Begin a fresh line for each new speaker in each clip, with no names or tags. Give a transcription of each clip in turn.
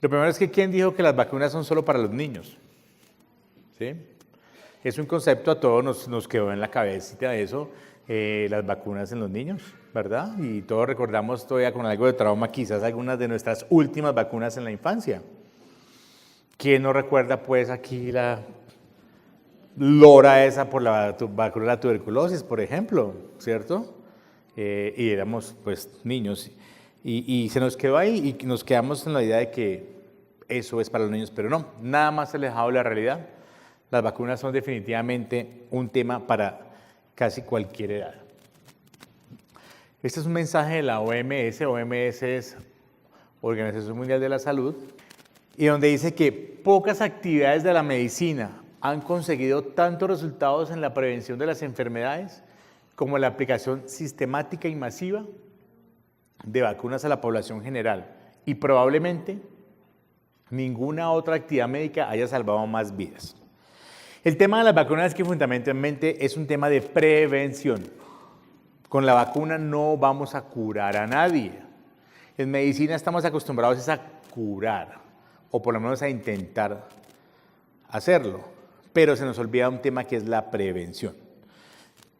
Lo primero es que ¿quién dijo que las vacunas son solo para los niños? ¿Sí? Es un concepto, a todos nos quedó en la cabecita eso, las vacunas en los niños, ¿verdad? Y todos recordamos todavía con algo de trauma quizás algunas de nuestras últimas vacunas en la infancia. ¿Quién no recuerda pues aquí la lora esa por la vacuna de la tuberculosis, por ejemplo, ¿cierto? Y éramos pues niños y se nos quedó ahí y nos quedamos en la idea de que eso es para los niños, pero no, nada más alejado de la realidad. Las vacunas son definitivamente un tema para casi cualquier edad. Este es un mensaje de la OMS. OMS es Organización Mundial de la Salud, y donde dice que pocas actividades de la medicina han conseguido tantos resultados en la prevención de las enfermedades como la aplicación sistemática y masiva de vacunas a la población general, y probablemente ninguna otra actividad médica haya salvado más vidas. El tema de las vacunas es que fundamentalmente es un tema de prevención. Con la vacuna no vamos a curar a nadie. En medicina estamos acostumbrados a curar, o por lo menos a intentar hacerlo, pero se nos olvida un tema que es la prevención.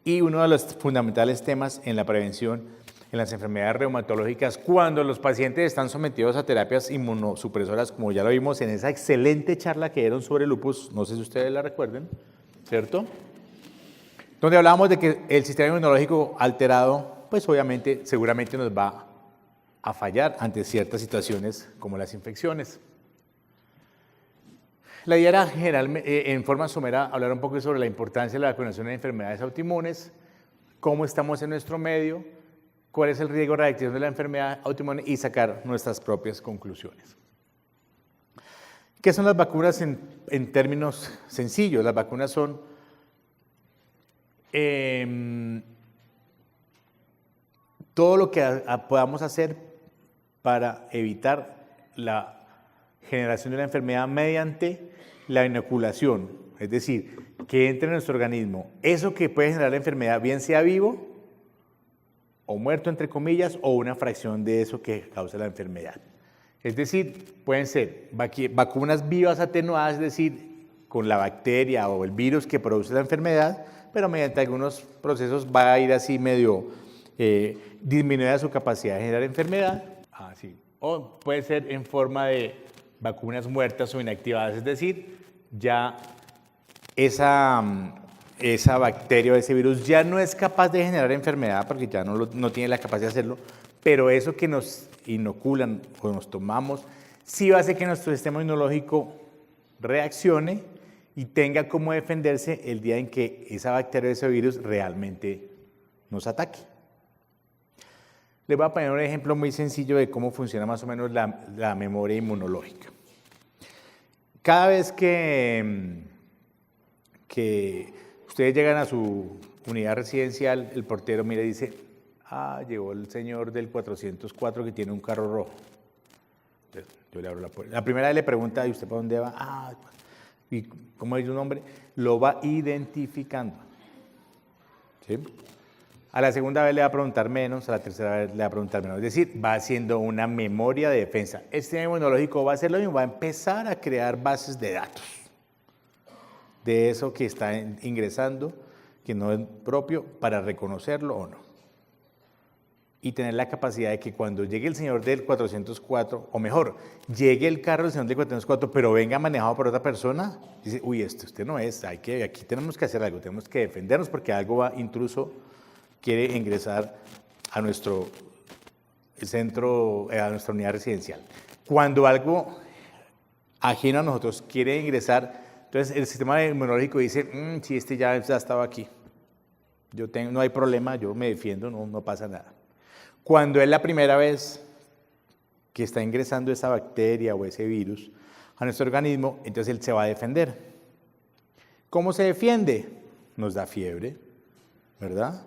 Y uno de los fundamentales temas en la prevención en las enfermedades reumatológicas, cuando los pacientes están sometidos a terapias inmunosupresoras, como ya lo vimos en esa excelente charla que dieron sobre lupus, no sé si ustedes la recuerden, ¿cierto? Donde hablábamos de que el sistema inmunológico alterado, pues obviamente, seguramente nos va a fallar ante ciertas situaciones como las infecciones. La idea era en forma somera hablar un poco sobre la importancia de la vacunación en enfermedades autoinmunes, cómo estamos en nuestro medio, cuál es el riesgo de reactivación de la enfermedad autoinmune y sacar nuestras propias conclusiones. ¿Qué son las vacunas en términos sencillos? Las vacunas son todo lo que podamos hacer para evitar la generación de la enfermedad mediante la inoculación, es decir, que entre en nuestro organismo eso que puede generar la enfermedad, bien sea vivo o muerto, entre comillas, o una fracción de eso que causa la enfermedad. Es decir, pueden ser vacunas vivas atenuadas, es decir, con la bacteria o el virus que produce la enfermedad, pero mediante algunos procesos va a ir así medio disminuida su capacidad de generar enfermedad. Sí. O puede ser en forma de vacunas muertas o inactivadas, es decir, ya esa bacteria o ese virus ya no es capaz de generar enfermedad porque ya no tiene la capacidad de hacerlo, pero eso que nos inoculan o nos tomamos sí va a hacer que nuestro sistema inmunológico reaccione y tenga cómo defenderse el día en que esa bacteria o ese virus realmente nos ataque. Les voy a poner un ejemplo muy sencillo de cómo funciona más o menos la memoria inmunológica. Cada vez que ustedes llegan a su unidad residencial, el portero mira y dice, llegó el señor del 404 que tiene un carro rojo. Entonces, yo le abro la puerta. La primera vez le pregunta, ¿y usted para dónde va? ¿Y cómo es su nombre? Lo va identificando. ¿Sí? A la segunda vez le va a preguntar menos, a la tercera vez le va a preguntar menos. Es decir, va haciendo una memoria de defensa. El sistema inmunológico va a hacer lo mismo, va a empezar a crear bases de datos de eso que está ingresando, que no es propio, para reconocerlo o no. Y tener la capacidad de que cuando llegue el señor del 404, o mejor, llegue el carro del señor del 404, pero venga manejado por otra persona, dice, uy, usted no es, aquí tenemos que hacer algo, tenemos que defendernos porque algo intruso quiere ingresar a nuestro centro, a nuestra unidad residencial. Cuando algo ajeno a nosotros quiere ingresar, entonces el sistema inmunológico dice, sí, este ya estaba aquí, no hay problema, yo me defiendo, no pasa nada. Cuando es la primera vez que está ingresando esa bacteria o ese virus a nuestro organismo, entonces él se va a defender. ¿Cómo se defiende? Nos da fiebre, ¿verdad?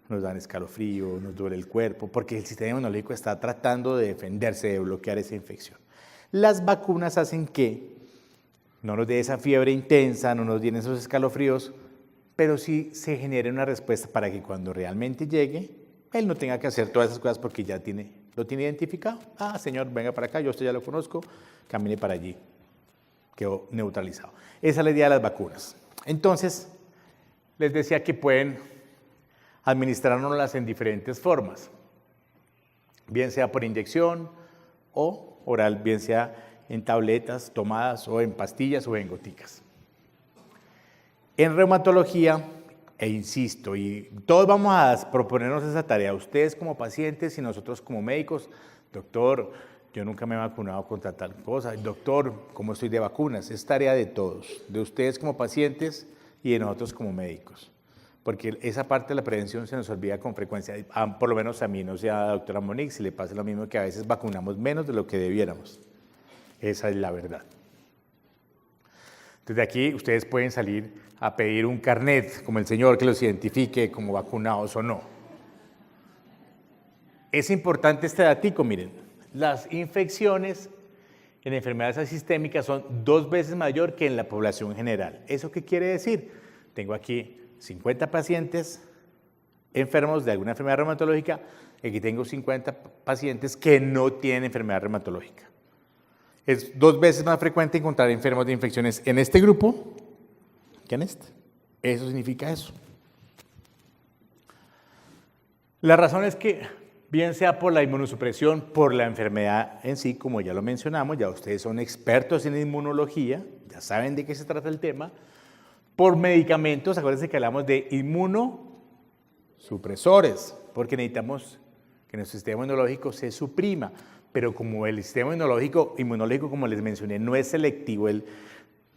Nos dan escalofrío, nos duele el cuerpo, porque el sistema inmunológico está tratando de defenderse, de bloquear esa infección. Las vacunas hacen que no nos dé esa fiebre intensa, no nos den esos escalofríos, pero sí se genere una respuesta para que cuando realmente llegue, él no tenga que hacer todas esas cosas porque ya tiene ¿Lo tiene identificado? Ah, señor, venga para acá, yo usted ya lo conozco, camine para allí. Quedó neutralizado. Esa es la idea de las vacunas. Entonces, les decía que pueden administrárnoslas en diferentes formas, bien sea por inyección o oral, bien sea en tabletas tomadas o en pastillas o en goticas. En reumatología, e insisto, y todos vamos a proponernos esa tarea, ustedes como pacientes y nosotros como médicos, doctor, yo nunca me he vacunado contra tal cosa, doctor, ¿cómo estoy de vacunas? Es tarea de todos, de ustedes como pacientes y de nosotros como médicos, porque esa parte de la prevención se nos olvida con frecuencia, por lo menos a mí, no sé a la doctora Monique, si le pasa lo mismo, que a veces vacunamos menos de lo que debiéramos. Esa es la verdad. Desde aquí ustedes pueden salir a pedir un carnet, como el señor, que los identifique como vacunados o no. Es importante este datico, miren, las infecciones en enfermedades asistémicas son 2 veces mayor que en la población general. ¿Eso qué quiere decir? Tengo aquí 50 pacientes enfermos de alguna enfermedad reumatológica, y aquí tengo 50 pacientes que no tienen enfermedad reumatológica. Es 2 veces más frecuente encontrar enfermos de infecciones en este grupo que en este. Eso significa eso. La razón es que, bien sea por la inmunosupresión, por la enfermedad en sí, como ya lo mencionamos, ya ustedes son expertos en inmunología, ya saben de qué se trata el tema, por medicamentos, acuérdense que hablamos de inmunosupresores, porque necesitamos que nuestro sistema inmunológico se suprima. Pero como el sistema inmunológico, como les mencioné, no es selectivo,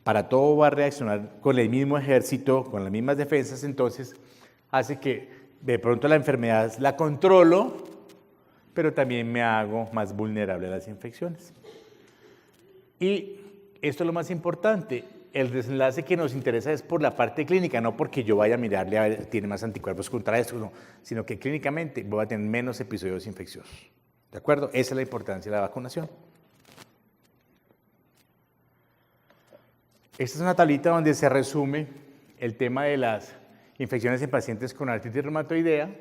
para todo va a reaccionar con el mismo ejército, con las mismas defensas, entonces hace que de pronto la enfermedad la controlo, pero también me hago más vulnerable a las infecciones. Y esto es lo más importante, el desenlace que nos interesa es por la parte clínica, no porque yo vaya a mirarle a ver, tiene más anticuerpos contra esto, no, sino que clínicamente voy a tener menos episodios infecciosos. ¿De acuerdo? Esa es la importancia de la vacunación. Esta es una tablita donde se resume el tema de las infecciones en pacientes con artritis reumatoidea,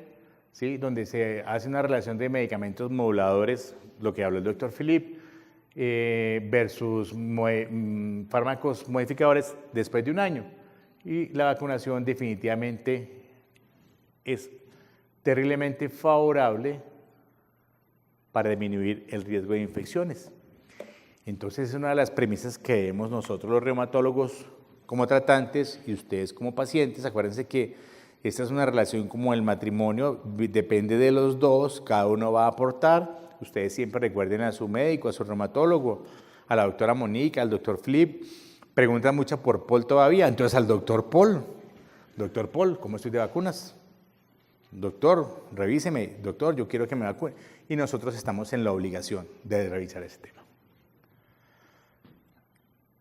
¿sí? Donde se hace una relación de medicamentos moduladores, lo que habló el doctor Philippe, versus fármacos modificadores después de 1 año. Y la vacunación definitivamente es terriblemente favorable para disminuir el riesgo de infecciones. Entonces es una de las premisas que vemos nosotros los reumatólogos como tratantes y ustedes como pacientes. Acuérdense que esta es una relación como el matrimonio, depende de los dos, cada uno va a aportar. Ustedes siempre recuerden a su médico, a su reumatólogo, a la doctora Monique, al doctor Flip. Preguntan mucho por Paul todavía, entonces al doctor Paul, ¿cómo estoy de vacunas? Doctor, revíseme, doctor, yo quiero que me vacune. Y nosotros estamos en la obligación de revisar ese tema.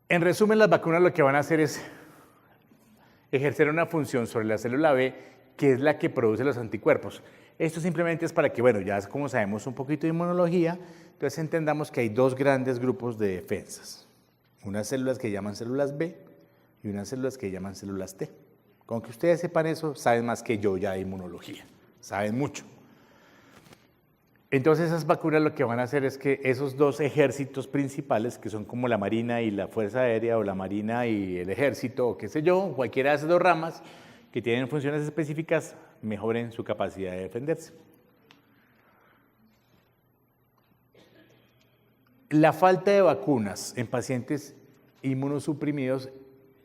En resumen, las vacunas lo que van a hacer es ejercer una función sobre la célula B, que es la que produce los anticuerpos. Esto simplemente es para que, bueno, ya como sabemos un poquito de inmunología, entonces entendamos que hay 2 grandes grupos de defensas. Unas células que llaman células B y unas células que llaman células T. Con que ustedes sepan eso, saben más que yo ya de inmunología, saben mucho. Entonces esas vacunas lo que van a hacer es que esos 2 ejércitos principales, que son como la Marina y la Fuerza Aérea, o la Marina y el Ejército, o qué sé yo, cualquiera de esas 2 ramas que tienen funciones específicas, mejoren su capacidad de defenderse. La falta de vacunas en pacientes inmunosuprimidos,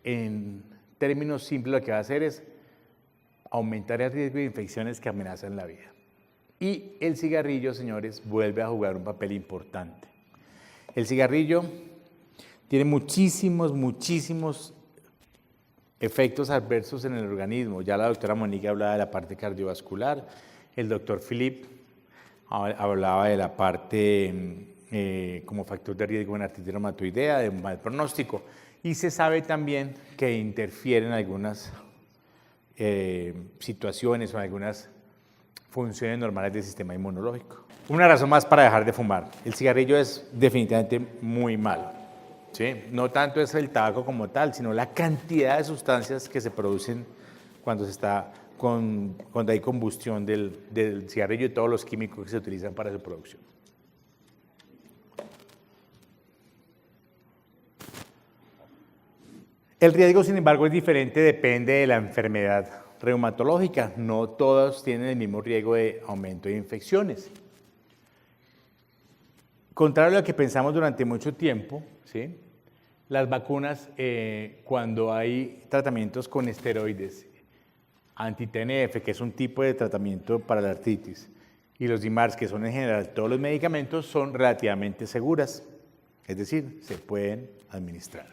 en términos simples, lo que va a hacer es aumentar el riesgo de infecciones que amenazan la vida. Y el cigarrillo, señores, vuelve a jugar un papel importante. El cigarrillo tiene muchísimos efectos adversos en el organismo. Ya la doctora Monique hablaba de la parte cardiovascular, el doctor Philippe hablaba de la parte como factor de riesgo en artritis reumatoidea, de mal pronóstico. Y se sabe también que interfieren en algunas situaciones o en algunas funciones normales del sistema inmunológico. Una razón más para dejar de fumar. El cigarrillo es definitivamente muy malo, ¿sí? No tanto es el tabaco como tal, sino la cantidad de sustancias que se producen cuando cuando hay combustión del cigarrillo y todos los químicos que se utilizan para su producción. El riesgo, sin embargo, es diferente, depende de la enfermedad reumatológica. No todos tienen el mismo riesgo de aumento de infecciones. Contrario a lo que pensamos durante mucho tiempo, ¿sí? Las vacunas, cuando hay tratamientos con esteroides, anti-TNF, que es un tipo de tratamiento para la artritis, y los DMARDs, que son en general todos los medicamentos, son relativamente seguras, es decir, se pueden administrar.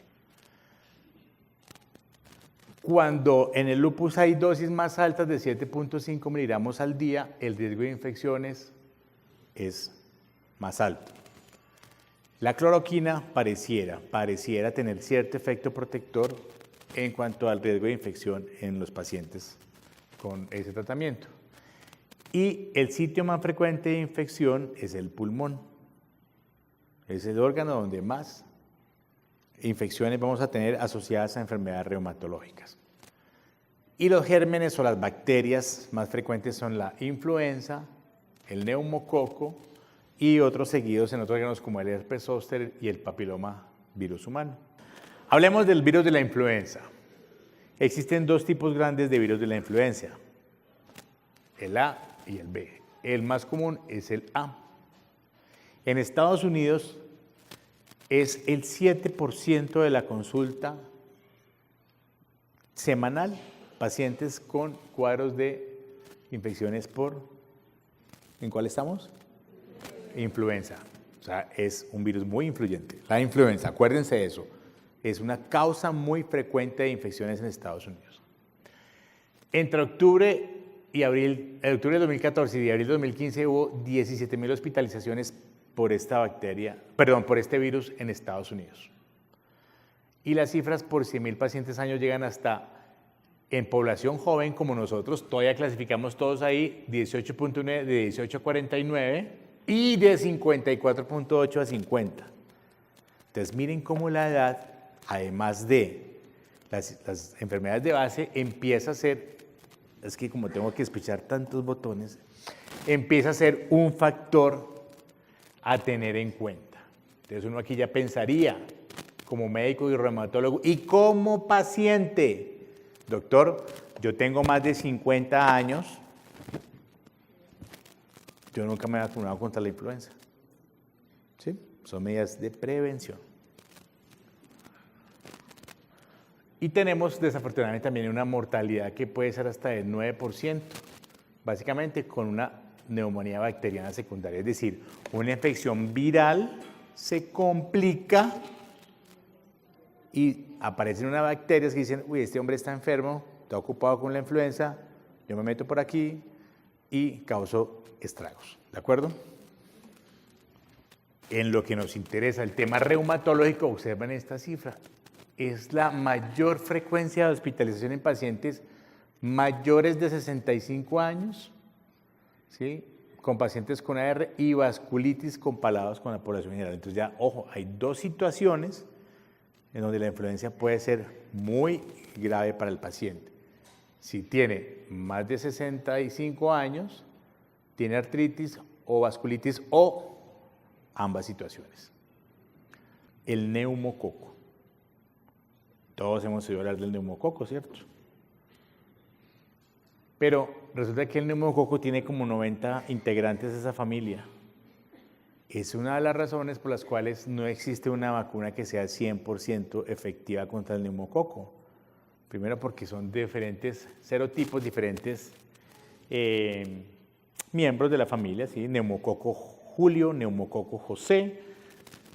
Cuando en el lupus hay dosis más altas de 7.5 miligramos al día, el riesgo de infecciones es más alto. La cloroquina pareciera tener cierto efecto protector en cuanto al riesgo de infección en los pacientes con ese tratamiento. Y el sitio más frecuente de infección es el pulmón. Es el órgano donde más infecciones vamos a tener asociadas a enfermedades reumatológicas. Y los gérmenes o las bacterias más frecuentes son la influenza, el neumococo y otros seguidos en otros órganos como el herpes zóster y el papiloma virus humano. Hablemos del virus de la influenza. Existen dos tipos grandes de virus de la influenza, el A y el B. El más común es el A. En Estados Unidos es el 7% de la consulta semanal, pacientes con cuadros de infecciones por, ¿en cuál estamos? Influenza. O sea, es un virus muy influyente. La influenza, acuérdense de eso, es una causa muy frecuente de infecciones en Estados Unidos. Entre octubre de 2014 y de abril de 2015 hubo 17.000 hospitalizaciones por esta bacteria, por este virus en Estados Unidos. Y las cifras por 100.000 pacientes años llegan hasta, en población joven como nosotros, todavía clasificamos todos ahí, 18.9 de 18 a 49 y de 54.8 a 50. Entonces miren cómo la edad, además de las enfermedades de base, empieza a ser, es que como tengo que espichar tantos botones, empieza a ser un factor a tener en cuenta. Entonces uno aquí ya pensaría, como médico y reumatólogo y como paciente, doctor, yo tengo más de 50 años, yo nunca me he vacunado contra la influenza. ¿Sí? Son medidas de prevención. Y tenemos desafortunadamente también una mortalidad que puede ser hasta del 9%, básicamente con una neumonía bacteriana secundaria, es decir, una infección viral se complica y aparecen unas bacterias que dicen, uy, este hombre está enfermo, está ocupado con la influenza, yo me meto por aquí y causo estragos, ¿de acuerdo? En lo que nos interesa, el tema reumatológico, observen esta cifra, es la mayor frecuencia de hospitalización en pacientes mayores de 65 años, ¿sí? Con pacientes con AR y vasculitis comparados con la población general. Entonces ya, ojo, hay dos situaciones en donde la influencia puede ser muy grave para el paciente. Si tiene más de 65 años, tiene artritis o vasculitis o ambas situaciones. El neumococo. Todos hemos oído hablar del neumococo, ¿cierto? Pero resulta que el neumococo tiene como 90 integrantes de esa familia. Es una de las razones por las cuales no existe una vacuna que sea 100% efectiva contra el neumococo. Primero porque son diferentes serotipos, diferentes miembros de la familia, ¿sí? Neumococo Julio, neumococo José,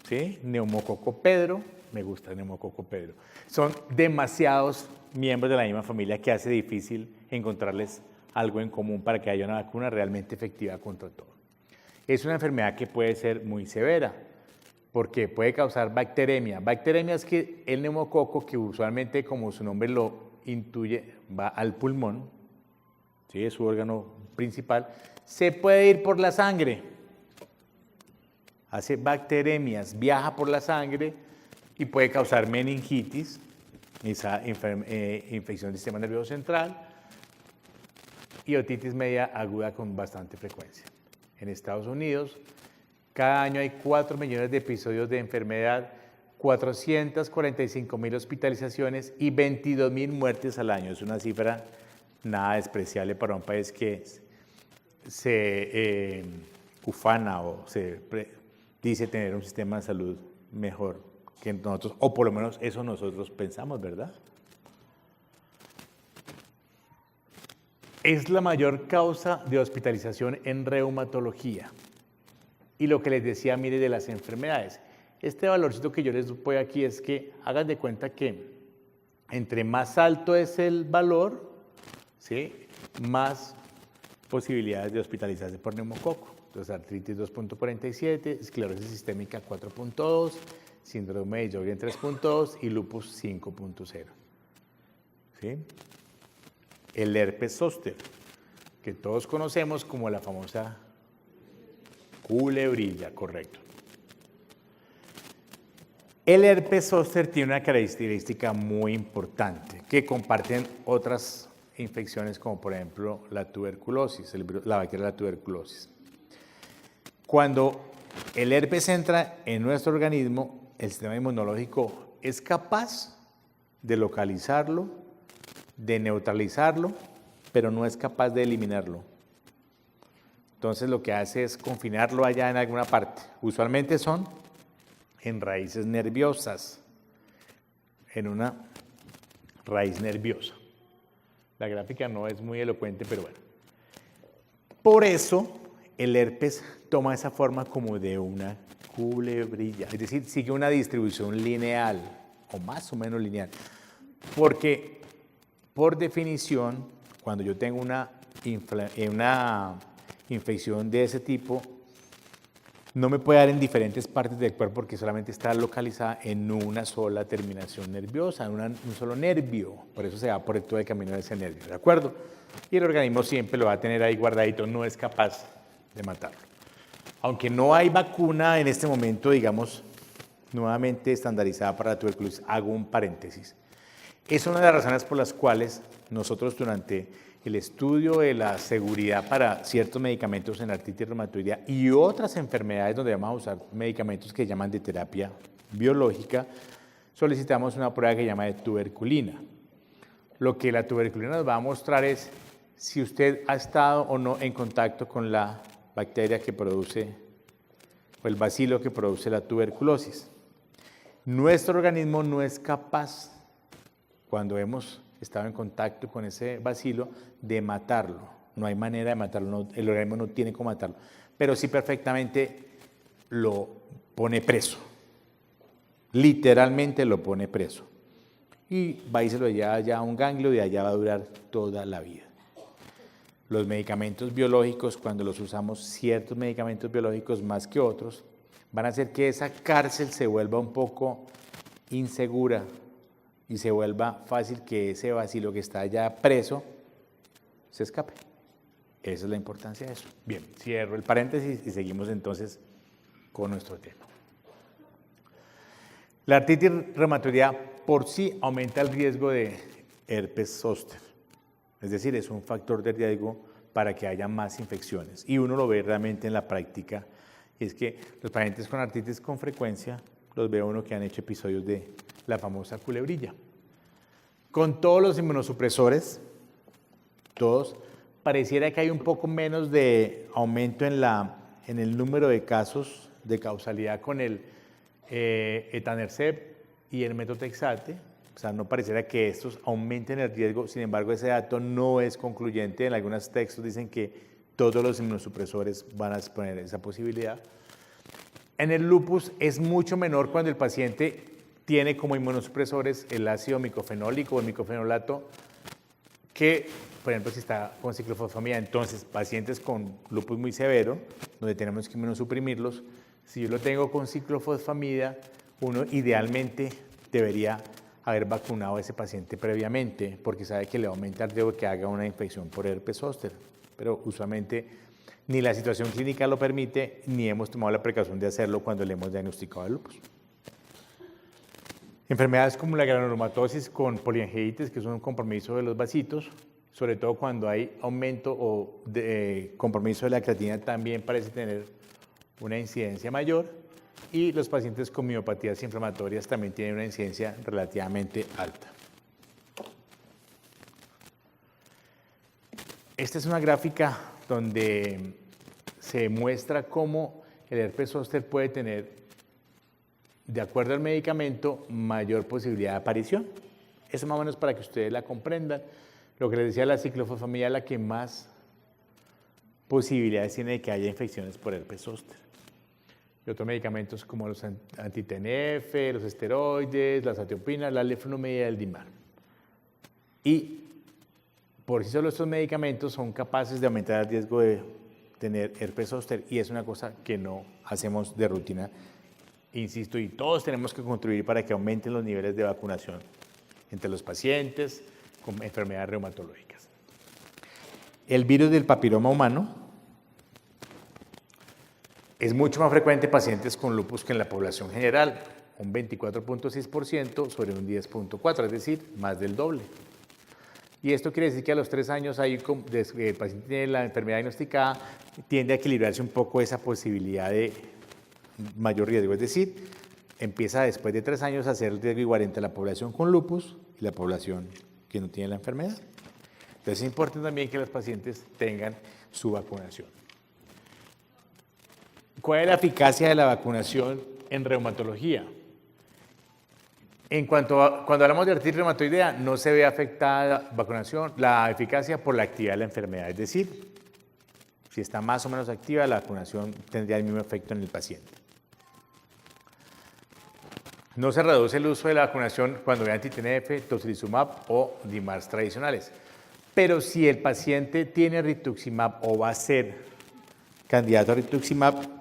¿sí? Neumococo Pedro, me gusta el neumococo Pedro. Son demasiados miembros de la misma familia que hace difícil encontrarles algo en común para que haya una vacuna realmente efectiva contra todo. Es una enfermedad que puede ser muy severa porque puede causar bacteremia. Bacteremia es que el neumococo, que usualmente, como su nombre lo intuye, va al pulmón, ¿sí? Es su órgano principal, se puede ir por la sangre. Hace bacteremias, viaja por la sangre y puede causar meningitis, esa infección del sistema nervioso central, y otitis media aguda con bastante frecuencia. En Estados Unidos, cada año hay 4 millones de episodios de enfermedad, 445.000 hospitalizaciones y 22.000 muertes al año. Es una cifra nada despreciable para un país que se ufana o dice tener un sistema de salud mejor que nosotros, o por lo menos eso nosotros pensamos, ¿verdad? Es la mayor causa de hospitalización en reumatología. Y lo que les decía, mire, de las enfermedades. Este valorcito que yo les doy aquí es que hagan de cuenta que entre más alto es el valor, ¿sí?, más posibilidades de hospitalizarse por neumococo. Entonces, artritis 2.47, esclerosis sistémica 4.2, síndrome de Sjögren 3.2 y lupus 5.0. ¿Sí? El herpes zóster, que todos conocemos como la famosa culebrilla, correcto. El herpes zóster tiene una característica muy importante que comparten otras infecciones como por ejemplo la tuberculosis, la bacteria de la tuberculosis. Cuando el herpes entra en nuestro organismo, el sistema inmunológico es capaz de localizarlo, de neutralizarlo, pero no es capaz de eliminarlo. Entonces lo que hace es confinarlo allá en alguna parte. Usualmente son en raíces nerviosas, en una raíz nerviosa. La gráfica no es muy elocuente, pero bueno. Por eso el herpes toma esa forma como de una culebrilla, es decir, sigue una distribución lineal, o más o menos lineal, porque por definición, cuando yo tengo una infección de ese tipo, no me puede dar en diferentes partes del cuerpo porque solamente está localizada en una sola terminación nerviosa, en un solo nervio. Por eso se va por todo el camino de ese nervio, ¿de acuerdo? Y el organismo siempre lo va a tener ahí guardadito, no es capaz de matarlo. Aunque no hay vacuna en este momento, digamos, nuevamente estandarizada para la tuberculosis, hago un paréntesis. Es una de las razones por las cuales nosotros durante el estudio de la seguridad para ciertos medicamentos en artritis reumatoidea y otras enfermedades donde vamos a usar medicamentos que llaman de terapia biológica, solicitamos una prueba que se llama de tuberculina. Lo que la tuberculina nos va a mostrar es si usted ha estado o no en contacto con la bacteria que produce, o el bacilo que produce la tuberculosis. Nuestro organismo no es capaz, cuando hemos estado en contacto con ese bacilo, de matarlo. No hay manera de matarlo, el organismo no tiene cómo matarlo, pero sí perfectamente lo pone preso. Literalmente lo pone preso. Y va y se lo lleva allá a un ganglio y allá va a durar toda la vida. Los medicamentos biológicos, cuando los usamos, ciertos medicamentos biológicos más que otros, van a hacer que esa cárcel se vuelva un poco insegura y se vuelva fácil que ese bacilo que está allá preso se escape. Esa es la importancia de eso. Bien, cierro el paréntesis y seguimos entonces con nuestro tema. La artritis reumatoidea por sí aumenta el riesgo de herpes zóster. Es decir, es un factor de riesgo para que haya más infecciones. Y uno lo ve realmente en la práctica. Es que los pacientes con artritis con frecuencia los ve uno que han hecho episodios de la famosa culebrilla. Con todos los inmunosupresores, todos, pareciera que hay un poco menos de aumento en el número de casos de causalidad con el etanercept y el metotrexate. O sea, no pareciera que estos aumenten el riesgo, sin embargo, ese dato no es concluyente. En algunos textos dicen que todos los inmunosupresores van a exponer esa posibilidad. En el lupus es mucho menor cuando el paciente tiene como inmunosupresores el ácido micofenólico o el micofenolato, que, por ejemplo, si está con ciclofosfamida, entonces pacientes con lupus muy severo, donde tenemos que inmunosuprimirlos, si yo lo tengo con ciclofosfamida, uno idealmente debería haber vacunado a ese paciente previamente, porque sabe que le aumenta el riesgo de que haga una infección por herpes zóster, pero usualmente ni la situación clínica lo permite, ni hemos tomado la precaución de hacerlo cuando le hemos diagnosticado el lupus. Enfermedades como la granulomatosis con poliangiitis, que es un compromiso de los vasitos, sobre todo cuando hay aumento o compromiso de la creatinina, también parece tener una incidencia mayor. y los pacientes con miopatías inflamatorias también tienen una incidencia relativamente alta. Esta es una gráfica donde se muestra cómo el herpes zóster puede tener, de acuerdo al medicamento, mayor posibilidad de aparición. Eso más o menos para que ustedes la comprendan. Lo que les decía, la ciclofosfamida es la que más posibilidades tiene de que haya infecciones por herpes zóster. Y otros medicamentos como los anti-TNF, los esteroides, las atiopinas, la leflunomida y el DIMAR. Y por sí solo estos medicamentos son capaces de aumentar el riesgo de tener herpes zóster y es una cosa que no hacemos de rutina, insisto, y todos tenemos que contribuir para que aumenten los niveles de vacunación entre los pacientes con enfermedades reumatológicas. El virus del papiloma humano es mucho más frecuente en pacientes con lupus que en la población general, un 24.6% sobre un 10.4%, es decir, más del doble. Y esto quiere decir que a los 3 años, el paciente tiene la enfermedad diagnosticada, tiende a equilibrarse un poco esa posibilidad de mayor riesgo. Es decir, empieza después de 3 años a ser el riesgo igual entre la población con lupus y la población que no tiene la enfermedad. Entonces es importante también que los pacientes tengan su vacunación. ¿Cuál es la eficacia de la vacunación en reumatología? Cuando hablamos de artritis reumatoidea, no se ve afectada la eficacia por la actividad de la enfermedad. Es decir, si está más o menos activa, la vacunación tendría el mismo efecto en el paciente. No se reduce el uso de la vacunación cuando hay anti-TNF, tocilizumab o DIMARs tradicionales. Pero si el paciente tiene rituximab o va a ser candidato a rituximab,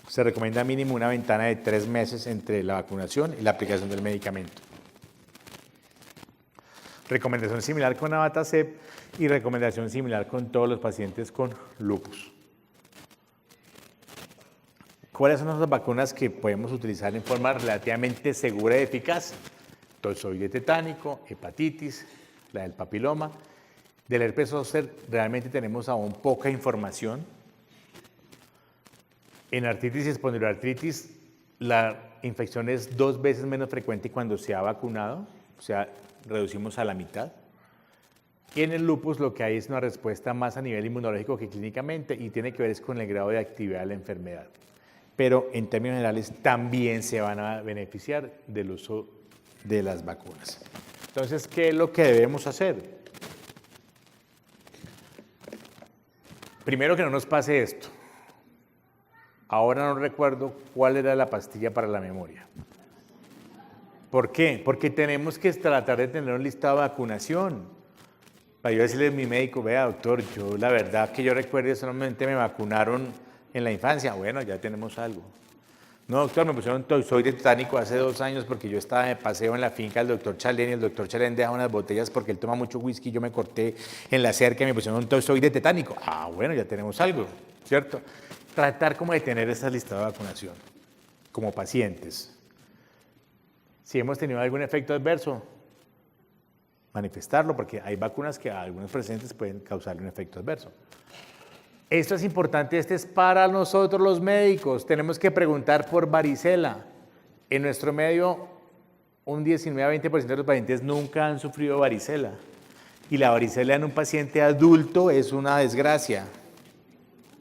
se recomienda mínimo una ventana de 3 meses entre la vacunación y la aplicación del medicamento. Recomendación similar con abatacept y recomendación similar con todos los pacientes con lupus. ¿Cuáles son las vacunas que podemos utilizar en forma relativamente segura y eficaz? Tozoide tetánico, hepatitis, la del papiloma. Del herpes zóster realmente tenemos aún poca información. En artritis y espondiloartritis, la infección es 2 veces menos frecuente cuando se ha vacunado, o sea, reducimos a la mitad. Y en el lupus lo que hay es una respuesta más a nivel inmunológico que clínicamente y tiene que ver con el grado de actividad de la enfermedad. Pero en términos generales también se van a beneficiar del uso de las vacunas. Entonces, ¿qué es lo que debemos hacer? Primero, que no nos pase esto. Ahora no recuerdo cuál era la pastilla para la memoria. ¿Por qué? Porque tenemos que tratar de tener un listado de vacunación. Para yo decirle a mi médico, vea doctor, yo la verdad que yo recuerdo solamente me vacunaron en la infancia. Bueno, ya tenemos algo. No, doctor, me pusieron tozoide tetánico hace 2 años porque yo estaba de paseo en la finca del doctor Chalén y el doctor Chalén deja unas botellas porque él toma mucho whisky, yo me corté en la cerca y me pusieron un tozoide tetánico. Ah, bueno, ya tenemos algo, ¿cierto? Tratar como de tener esa lista de vacunación como pacientes. Si hemos tenido algún efecto adverso, manifestarlo porque hay vacunas que a algunos pacientes pueden causar un efecto adverso. Esto es importante, este es para nosotros los médicos. Tenemos que preguntar por varicela. En nuestro medio, un 19 a 20% de los pacientes nunca han sufrido varicela. Y la varicela en un paciente adulto es una desgracia.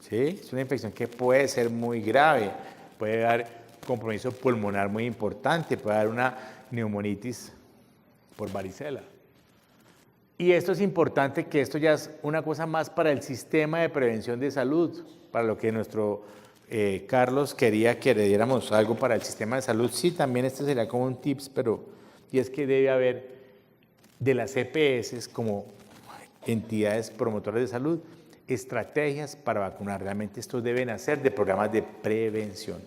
¿Sí? Es una infección que puede ser muy grave, puede dar compromiso pulmonar muy importante, puede dar una neumonitis por varicela. Y esto es importante, que esto ya es una cosa más para el sistema de prevención de salud, para lo que nuestro Carlos quería que le diéramos algo para el sistema de salud. Sí, también este sería como un tips, y es que debe haber de las EPS como entidades promotoras de salud, estrategias para vacunar. Realmente estos deben hacer de programas de prevención.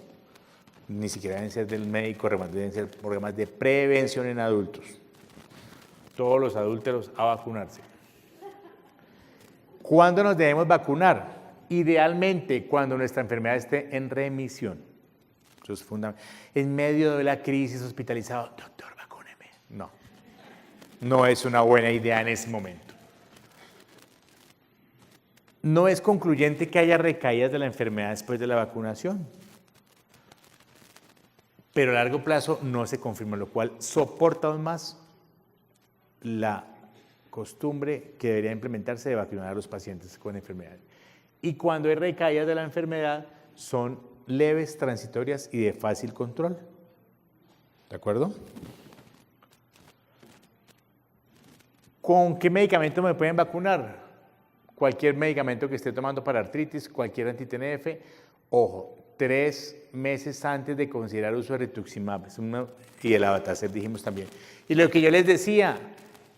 Ni siquiera deben ser del médico, deben ser programas de prevención en adultos. Todos los adúlteros a vacunarse. ¿Cuándo nos debemos vacunar? Idealmente cuando nuestra enfermedad esté en remisión. Eso es fundamental. En medio de la crisis, hospitalizado, doctor, vacúneme. No, no es una buena idea en ese momento. No es concluyente que haya recaídas de la enfermedad después de la vacunación. pero a largo plazo no se confirma, lo cual soporta aún más la costumbre que debería implementarse de vacunar a los pacientes con enfermedad. Y cuando hay recaídas de la enfermedad, son leves, transitorias y de fácil control. ¿De acuerdo? ¿Con qué medicamento me pueden vacunar? Cualquier medicamento que esté tomando para artritis, cualquier anti-TNF. Ojo, 3 meses antes de considerar uso de rituximab y el abatacer, dijimos también. Y lo que yo les decía,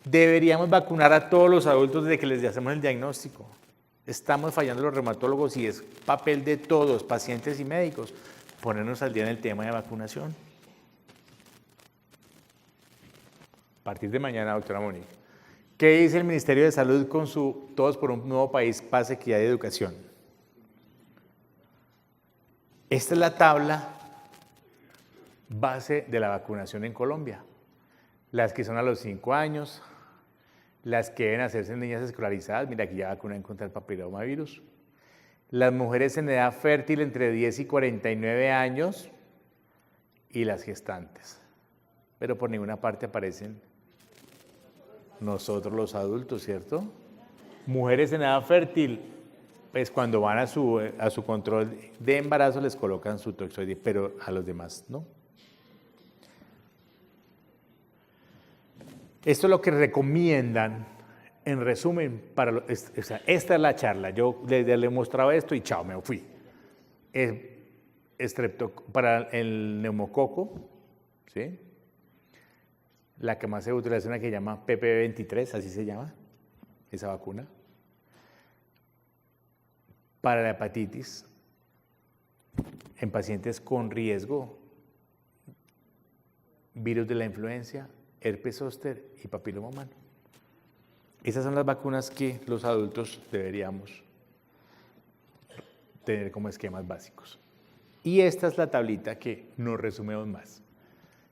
deberíamos vacunar a todos los adultos desde que les hacemos el diagnóstico. Estamos fallando los reumatólogos y es papel de todos, pacientes y médicos, ponernos al día en el tema de vacunación. A partir de mañana, doctora Mónica. ¿Qué dice el Ministerio de Salud con su Todos por un Nuevo País, Paz, Equidad y Educación? Esta es la tabla base de la vacunación en Colombia. Las que son a los 5 años, las que deben hacerse en niñas escolarizadas, mira aquí ya vacunan contra el papilomavirus. Las mujeres en edad fértil entre 10 y 49 años y las gestantes. Pero por ninguna parte aparecen nosotros los adultos, ¿cierto? Mujeres en edad fértil, pues cuando van a su control de embarazo les colocan su toxoide, pero a los demás no. Esto es lo que recomiendan, en resumen, esta es la charla. Yo les he mostrado esto y chao, me fui. Para el neumococo, ¿sí? La que más se utiliza es una que se llama PPV23, así se llama, esa vacuna. Para la hepatitis, en pacientes con riesgo, virus de la influenza, herpes zóster y papiloma humano. Esas son las vacunas que los adultos deberíamos tener como esquemas básicos. Y esta es la tablita que nos resumimos más.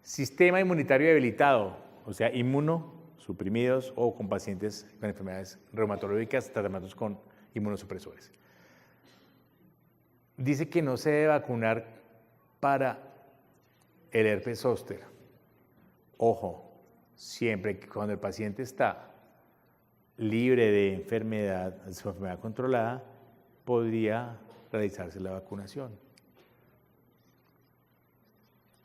Sistema inmunitario debilitado, o sea, inmunosuprimidos o con pacientes con enfermedades reumatológicas, tratamientos con inmunosupresores. Dice que no se debe vacunar para el herpes zóster. Ojo, siempre que cuando el paciente está libre de enfermedad, su enfermedad controlada, podría realizarse la vacunación.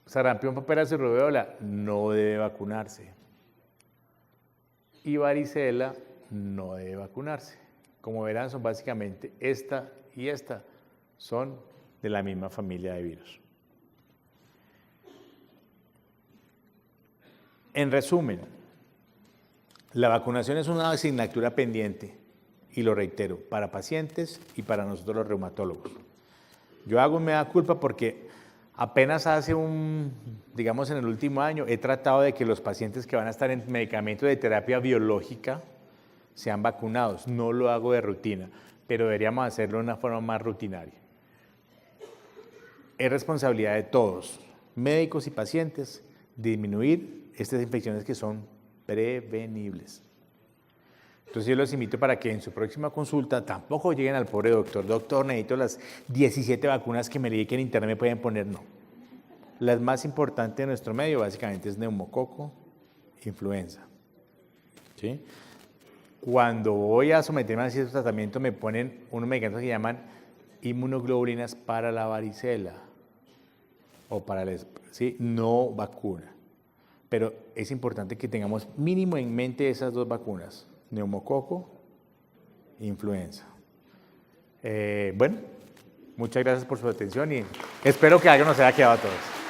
Sarampión, paperas y rubéola no debe vacunarse. Y varicela no debe vacunarse. Como verán, son básicamente esta y esta, son de la misma familia de virus. En resumen, la vacunación es una asignatura pendiente, y lo reitero, para pacientes y para nosotros los reumatólogos. Yo hago un mea culpa porque apenas hace digamos en el último año, he tratado de que los pacientes que van a estar en medicamento de terapia biológica sean vacunados. No lo hago de rutina, pero deberíamos hacerlo de una forma más rutinaria. Es responsabilidad de todos, médicos y pacientes, disminuir estas infecciones que son prevenibles. Entonces yo los invito para que en su próxima consulta tampoco lleguen al pobre doctor. Doctor, necesito las 17 vacunas que me leí que en internet me pueden poner. No. Las más importantes de nuestro medio básicamente es neumococo, influenza. ¿Sí? Cuando voy a someterme a cierto tratamiento me ponen unos medicamentos que llaman inmunoglobulinas para la varicela o para ¿sí? No vacuna. Pero es importante que tengamos mínimo en mente esas dos vacunas, neumococo e influenza. Bueno, muchas gracias por su atención y espero que algo nos haya quedado a todos.